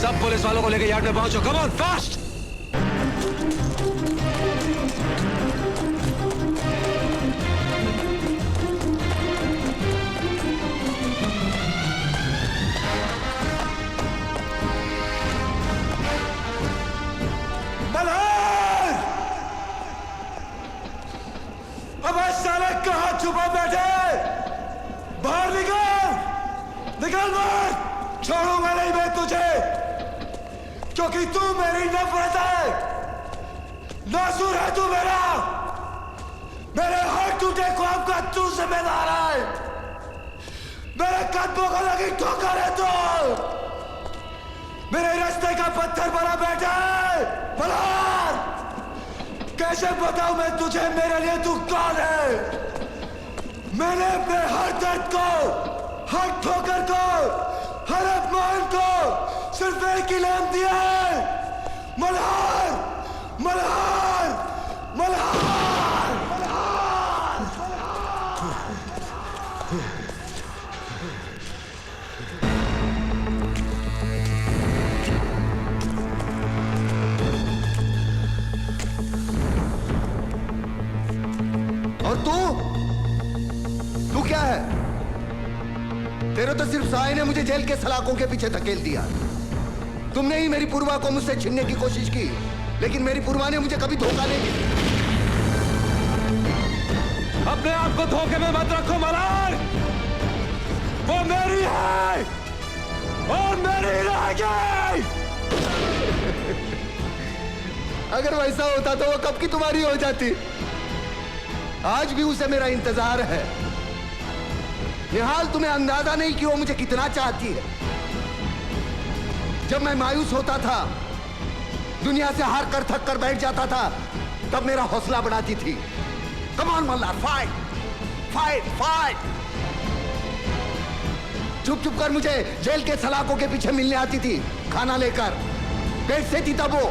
सब पुलिस वालों को लेकर यार्ड में पहुंचो। Come on fast. अबे साले कहां छुपा बैठे? बाहर निकल, निकल बाहर। छोड़ूंगा नहीं मैं तुझे, क्योंकि तू मेरी नफरत है। नासूर है तू मेरा। मेरे हर टूटे ख्वाब का तू जिम्मेदार है। मेरे कदमों को लगी ठोकर है तू। मेरे रास्ते का पत्थर बना बैठा है। बलार, कैसे बताऊं मैं तुझे मेरे लिए तू कौन है? मैंने अपने हर दर्द को, हर ठोकर को, हर अपमान को सिर्फ एक ही नाम दिया है, मल्हार, मल्हार, मल्हार, मल्हार। और तू क्या है? तेरे तो सिर्फ साए ने मुझे जेल के सलाखों के पीछे धकेल दिया। तुमने ही मेरी पूर्वा को मुझसे छीनने की कोशिश की, लेकिन मेरी पूर्वा ने मुझे कभी धोखा नहीं दिया। अपने आप को धोखे में मत रखो मल्हार। वो मेरी है और मेरी रहेगी। अगर वैसा होता तो वो कब की तुम्हारी हो जाती। आज भी उसे मेरा इंतजार है। निहाल, तुम्हें अंदाजा नहीं कि वो मुझे कितना चाहती है। जब मैं मायूस होता था, दुनिया से हार कर थक कर बैठ जाता था, तब मेरा हौसला बढ़ाती थी। Come on Malhar, fight, fight, fight. चुप चुप कर मुझे जेल के सलाखों के पीछे मिलने आती थी, खाना लेकर। पेट से थी तब वो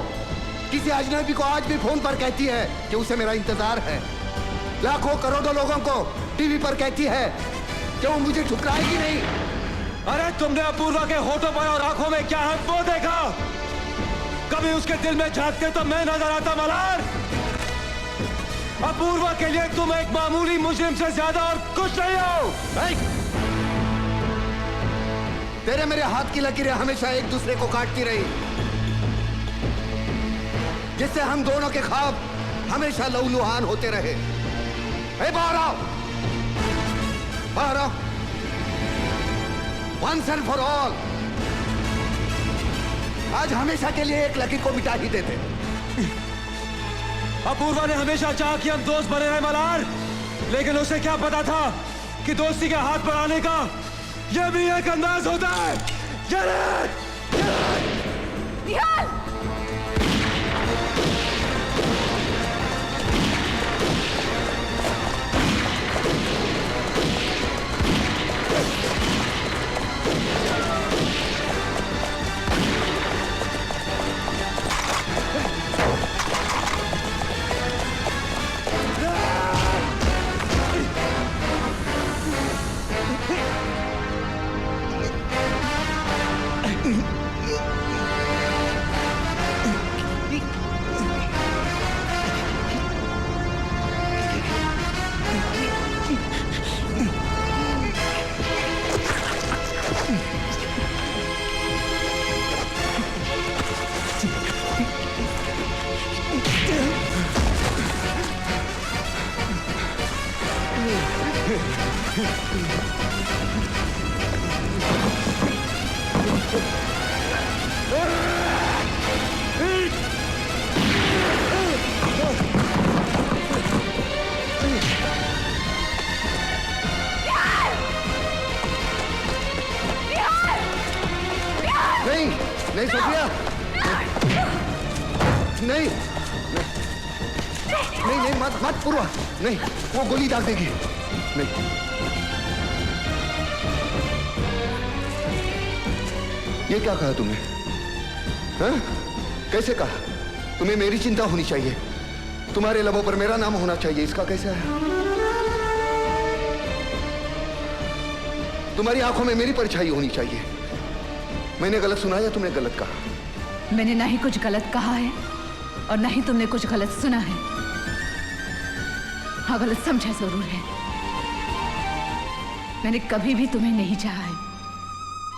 किसी अजनबी को आज भी फोन पर कहती है कि उसे मेरा इंतजार है। लाखों करोड़ों लोगों को टीवी पर कहती है कि वो मुझे ठुकराएगी नहीं। अरे तुमने अपूर्वा के होठों पर और आंखों में क्या है वो देखा? कभी उसके दिल में झांकते तो मैं नजर आता मल्हार। अपूर्वा के लिए तुम एक मामूली मुजरिम से ज्यादा और कुछ नहीं हो। तेरे मेरे हाथ की लकीरें हमेशा एक दूसरे को काटती रही, जिससे हम दोनों के ख्वाब हमेशा लहूलुहान होते रहे। बाहर आओ, बाहर आओ। वंस एंड फॉर ऑल, आज हमेशा के लिए एक लकीर को मिटा ही देते। अपूर्वा ने हमेशा चाहा कि हम दोस्त बने रहे मल्हार, लेकिन उसे क्या पता था कि दोस्ती के हाथ पर आने का यह भी एक अंदाज होता है। निहाल! नहीं सोफिया, नहीं नहीं नहीं, मत मत पूर्वा, नहीं, वो गोली दाग देगी। नहीं, ये क्या कहा तुमने? हाँ? कैसे कहा? तुम्हें मेरी चिंता होनी चाहिए, तुम्हारे लबों पर मेरा नाम होना चाहिए, इसका कैसे आया? तुम्हारी आंखों में मेरी परछाई होनी चाहिए, मैंने गलत सुना या तुमने गलत कहा? मैंने ना ही कुछ गलत कहा है और ना ही तुमने कुछ गलत सुना है। हाँ, गलत समझा जरूर है। मैंने कभी भी तुम्हें नहीं चाहा है।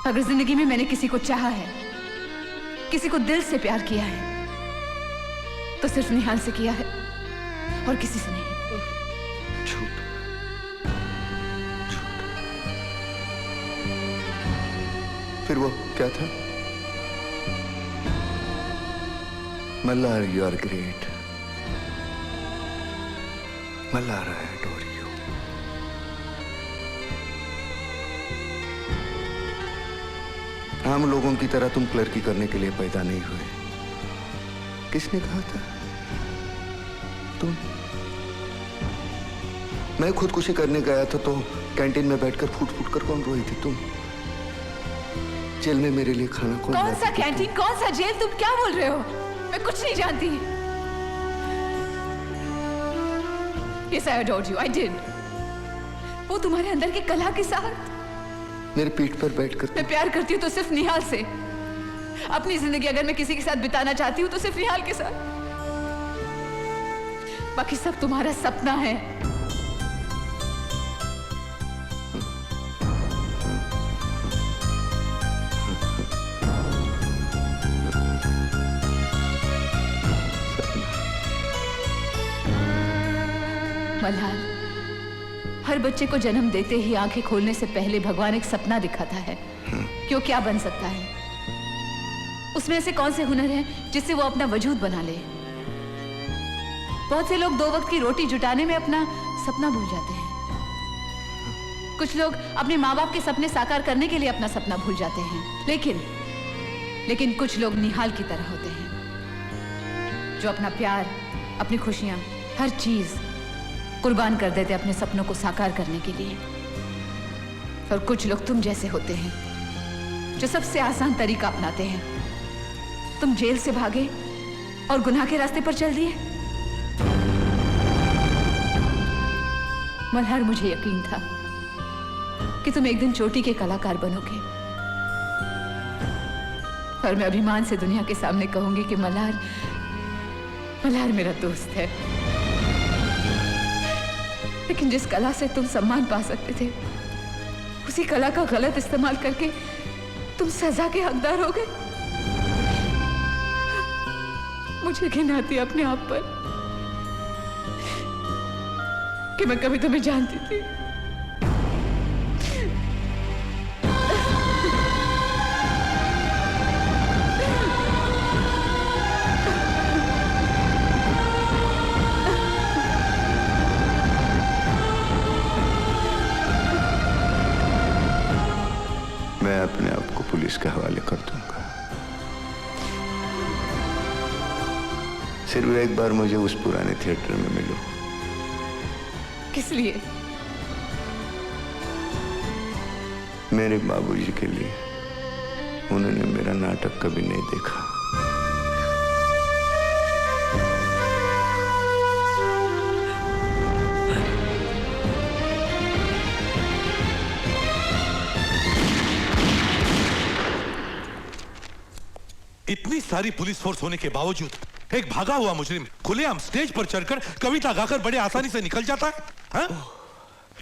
अगर जिंदगी में मैंने किसी को चाहा है, किसी को दिल से प्यार किया है, तो सिर्फ निहाल से किया है और किसी से नहीं। झूठ। फिर वो क्या था? Malhar, you are great. Malhar, I adore you. आम लोगों की तरह तुम क्लर्की करने के लिए पैदा नहीं हुए। किसने कहा था? तुम। मैं खुदकुशी करने गया था तो कैंटीन में बैठकर फूट फूट कर कौन रोई थी? तुम। जेल में मेरे लिए खाना कौन सा कैंटीन, कौन सा जेल? तुम क्या बोल रहे हो? मैं कुछ नहीं जानती। Yes, I adored you. I did. वो तुम्हारे अंदर की कला के साथ। मेरे पीठ पर बैठकर मैं प्यार करती हूँ तो सिर्फ निहाल से। अपनी जिंदगी अगर मैं किसी के साथ बिताना चाहती हूँ तो सिर्फ निहाल के साथ। बाकी सब तुम्हारा सपना है। मल्हार, हर बच्चे को जन्म देते ही आंखें खोलने से पहले भगवान एक सपना दिखाता है कि वो क्या बन सकता है। उसमें ऐसे कौन से हुनर हैं जिससे वो अपना वजूद बना ले। बहुत से लोग 2 वक्त की रोटी जुटाने में अपना सपना भूल जाते हैं। कुछ लोग अपने माँ बाप के सपने साकार करने के लिए अपना सपना भूल जाते हैं। लेकिन कुछ लोग निहाल की तरह होते हैं जो अपना प्यार, अपनी खुशियां, हर चीज कुर्बान कर देते अपने सपनों को साकार करने के लिए। और कुछ लोग तुम जैसे होते हैं जो सबसे आसान तरीका अपनाते हैं। तुम जेल से भागे और गुनाह के रास्ते पर चल दिए। मल्हार, मुझे यकीन था कि तुम एक दिन चोटी के कलाकार बनोगे और मैं अभिमान से दुनिया के सामने कहूंगी कि मल्हार मेरा दोस्त है। लेकिन जिस कला से तुम सम्मान पा सकते थे, उसी कला का गलत इस्तेमाल करके तुम सजा के हकदार हो गए। मुझे घिन आती अपने आप पर कि मैं कभी तुम्हें जानती थी। मैं अपने आप को पुलिस के हवाले कर दूंगा। सिर्फ एक बार मुझे उस पुराने थिएटर में मिलो। किस लिए? मेरे बाबूजी के लिए। उन्होंने मेरा नाटक कभी नहीं देखा। इतनी सारी पुलिस फोर्स होने के बावजूद एक भागा हुआ मुजरिम खुलेआम स्टेज पर चढ़कर कविता गाकर बड़े आसानी से निकल जाता है।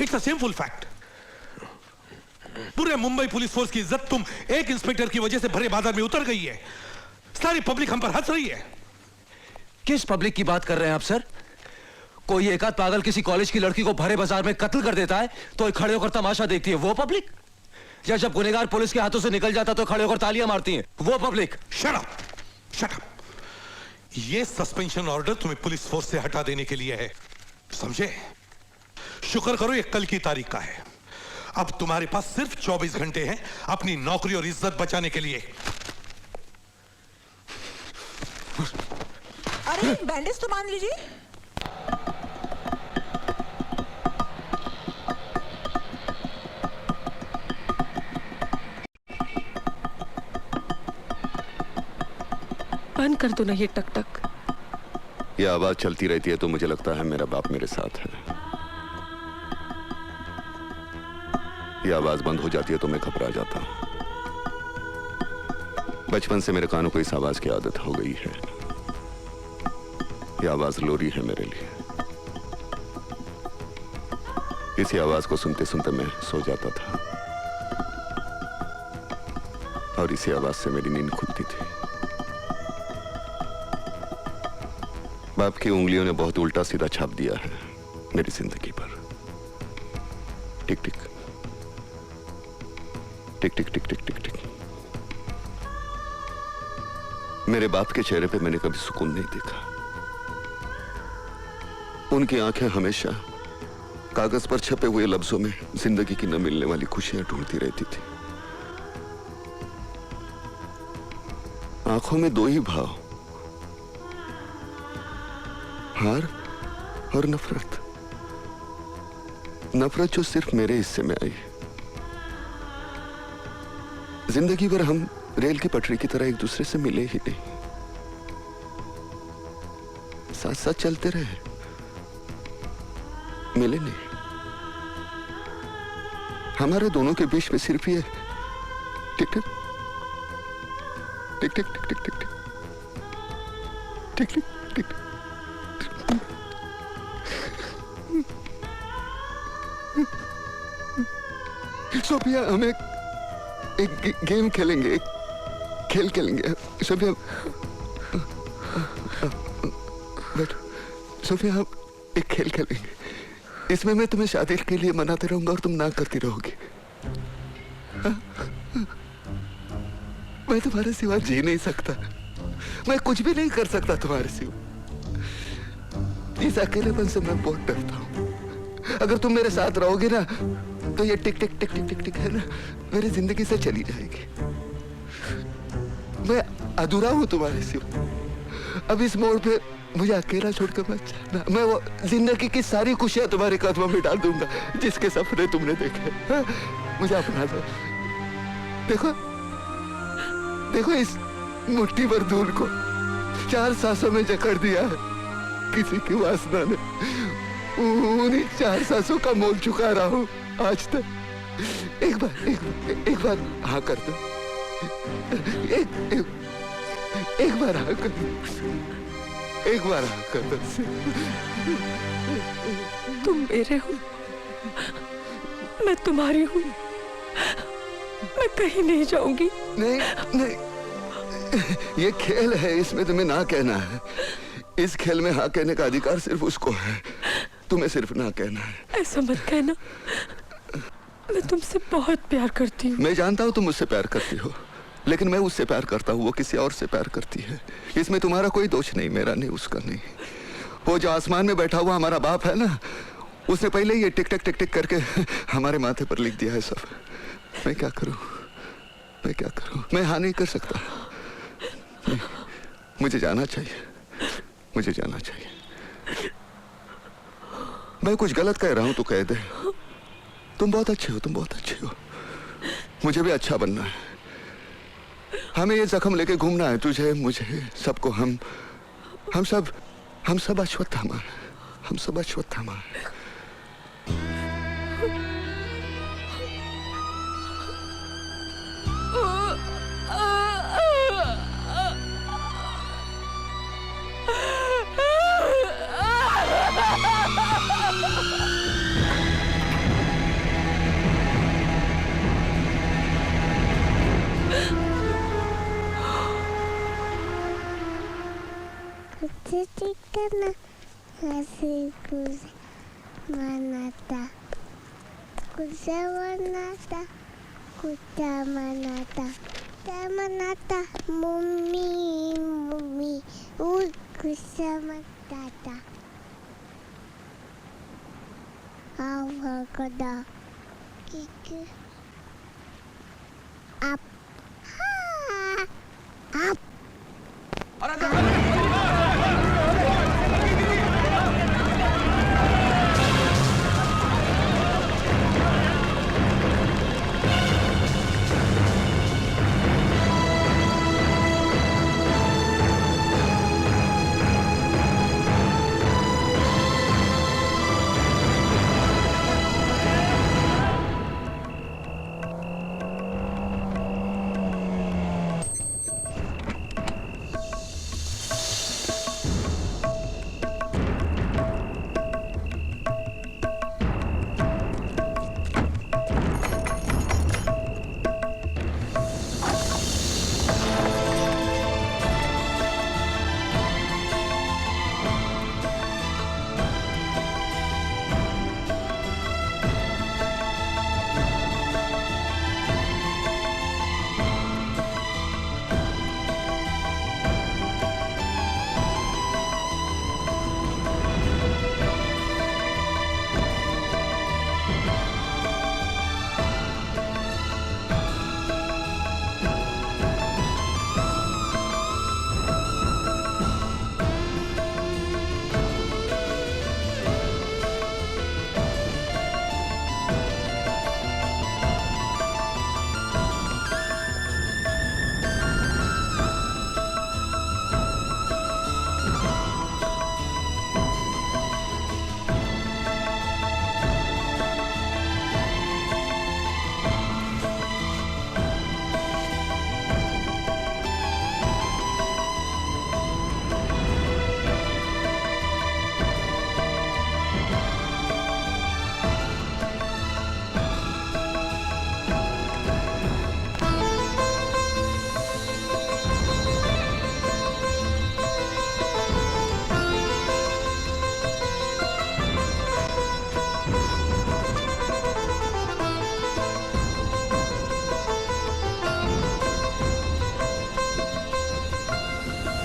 It's a shameful fact. पूरे मुंबई पुलिस फोर्स की इज्जत तुम एक इंस्पेक्टर की वजह से भरे बाजार में उतर गई है। सारी पब्लिक हम पर हंस रही है। किस पब्लिक की बात कर रहे हैं आप सर? कोई एकाध पागल किसी कॉलेज की लड़की को भरे बाजार में कत्ल कर देता है तो खड़े होकर तमाशा देखती है, वो पब्लिक? या जब गुनहगार पुलिस के हाथों से निकल जाता तो खड़े होकर तालियां मारती हैं, वो public? Shut up, shut up. ये सस्पेंशन ऑर्डर तुम्हें पुलिस फोर्स से हटा देने के लिए है, समझे? शुक्र करो ये कल की तारीख का है। अब तुम्हारे पास सिर्फ 24 घंटे हैं अपनी नौकरी और इज्जत बचाने के लिए। अरे बैंडेज तो बांध लीजिए। बंद कर दो ना ये टक टक। ये आवाज चलती रहती है तो मुझे लगता है मेरा बाप मेरे साथ है। ये आवाज बंद हो जाती है तो मैं घबरा जाता हूं। बचपन से मेरे कानों को इस आवाज की आदत हो गई है। ये आवाज लोरी है मेरे लिए। इसी आवाज को सुनते सुनते मैं सो जाता था और इसी आवाज से मेरी नींद खुलती थी। बाप की उंगलियों ने बहुत उल्टा सीधा छाप दिया है मेरी जिंदगी पर। टिक टिक टिक टिक टिक टिक टिक टिक। मेरे बाप के चेहरे पे मैंने कभी सुकून नहीं देखा। उनकी आंखें हमेशा कागज पर छपे हुए लफ्जों में जिंदगी की न मिलने वाली खुशियां ढूंढती रहती थी। आंखों में दो ही भाव, हार और नफरत। नफरत जो सिर्फ मेरे हिस्से में आई। जिंदगी भर हम रेल की पटरी की तरह एक दूसरे से मिले ही नहीं, साथ साथ चलते रहे, मिले नहीं। हमारे दोनों के बीच में सिर्फ ये टिक टिक टिक टिक टिक टिक टिक टिक टिक टिक टिक। सोफिया, हम एक गेम खेलेंगे, एक खेल खेलेंगे। सोफिया बैठो। सोफिया, हम एक खेल खेलेंगे। इसमें मैं तुम्हें शादी के लिए मनाते रहूंगा और तुम ना करती रहोगी। मैं तुम्हारे सिवा जी नहीं सकता। मैं कुछ भी नहीं कर सकता तुम्हारे सिवा। इस अकेलेपन से मैं बहुत डरता हूं। अगर तुम मेरे साथ रहोगे ना तो ये टिक टिक टिक टिक टिक टिक है ना, मेरी जिंदगी से चली जाएगी। मैं अधूरा हूं तुम्हारे सिवा। अब इस मोड़ पे मुझे अकेला छोड़कर मत जाना। मैं वो जिंदगी की सारी खुशियां तुम्हारे कदमों में डाल दूंगा जिसके सपने तुमने देखे। हाँ? मुझे अपना दो। देखो देखो, इस मुट्ठी भर धूल को 4 सांसों में जकड़ दिया है किसी की वासना ने। उन्हीं 4 सांसों का मोल चुका रहा हूं आज तक। एक बार हाँ कर दो। एक बार हाँ कर दो। एक बार हाँ कर दो। तुम मेरे हो, मैं तुम्हारी हूँ। मैं कहीं नहीं जाऊंगी। नहीं नहीं, ये खेल है, इसमें तुम्हें ना कहना है। इस खेल में हाँ कहने का अधिकार सिर्फ उसको है। तुम्हें सिर्फ ना कहना है। ऐसा मत कहना। मैं तुमसे बहुत प्यार करती हूँ। मैं जानता हूँ तुम मुझसे प्यार करती हो, लेकिन मैं उससे प्यार करता हूँ, वो किसी और से प्यार करती है। इसमें तुम्हारा कोई दोष नहीं, मेरा नहीं, उसका नहीं। वो जो आसमान में बैठा हुआ हमारा बाप है ना, उसने पहले ये टिक टिक टिक टिक करके हमारे माथे पर लिख दिया है सब। मैं क्या करूँ, मैं क्या करूँ? मैं हाँ नहीं कर सकता। मुझे जाना चाहिए, मुझे जाना चाहिए। मैं कुछ गलत कह रहा हूं तो कह दे। तुम बहुत अच्छे हो, तुम बहुत अच्छे हो। मुझे भी अच्छा बनना है। हमें ये जख्म लेके घूमना है, तुझे, मुझे, सबको। हम सब अश्वत्थामा है। हम सब अश्वत्थामा है। Kucicana nasi manata, kusawanata, kutamanata, tamanata, mummi, kusamatata, avakada, kiku, up, up.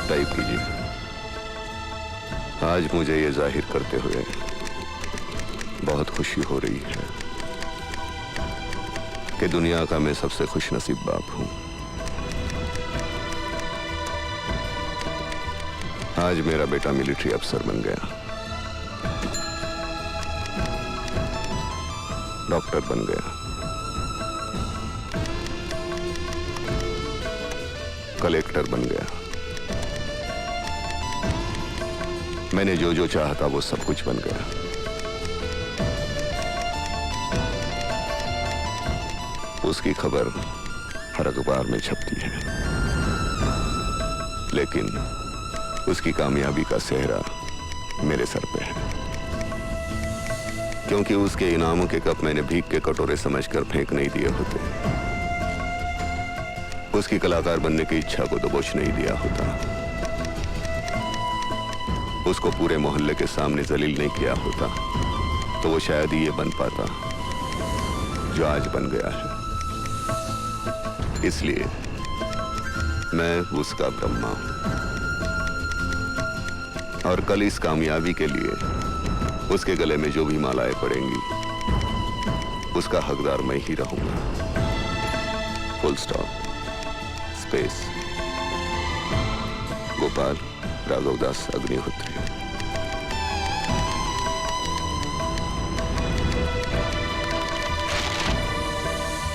Type कीजिए। आज मुझे ये जाहिर करते हुए बहुत खुशी हो रही है कि दुनिया का मैं सबसे खुशनसीब बाप हूं। आज मेरा बेटा मिलिट्री अफसर बन गया, डॉक्टर बन गया, कलेक्टर बन गया। मैंने जो जो चाहा था वो सब कुछ बन गया। उसकी खबर हर अखबार में छपती है, लेकिन उसकी कामयाबी का सेहरा मेरे सर पे है, क्योंकि उसके इनामों के कप मैंने भीख के कटोरे समझकर फेंक नहीं दिए होते, उसकी कलाकार बनने की इच्छा को दबोच नहीं दिया होता, उसको पूरे मोहल्ले के सामने जलील नहीं किया होता, तो वो शायद ही ये बन पाता जो आज बन गया है। इसलिए मैं उसका ब्रह्मा हूं, और कल इस कामयाबी के लिए उसके गले में जो भी मालाएं पड़ेंगी उसका हकदार मैं ही रहूंगा। Full stop. Space. Gopal Raghavdas Agnihotri.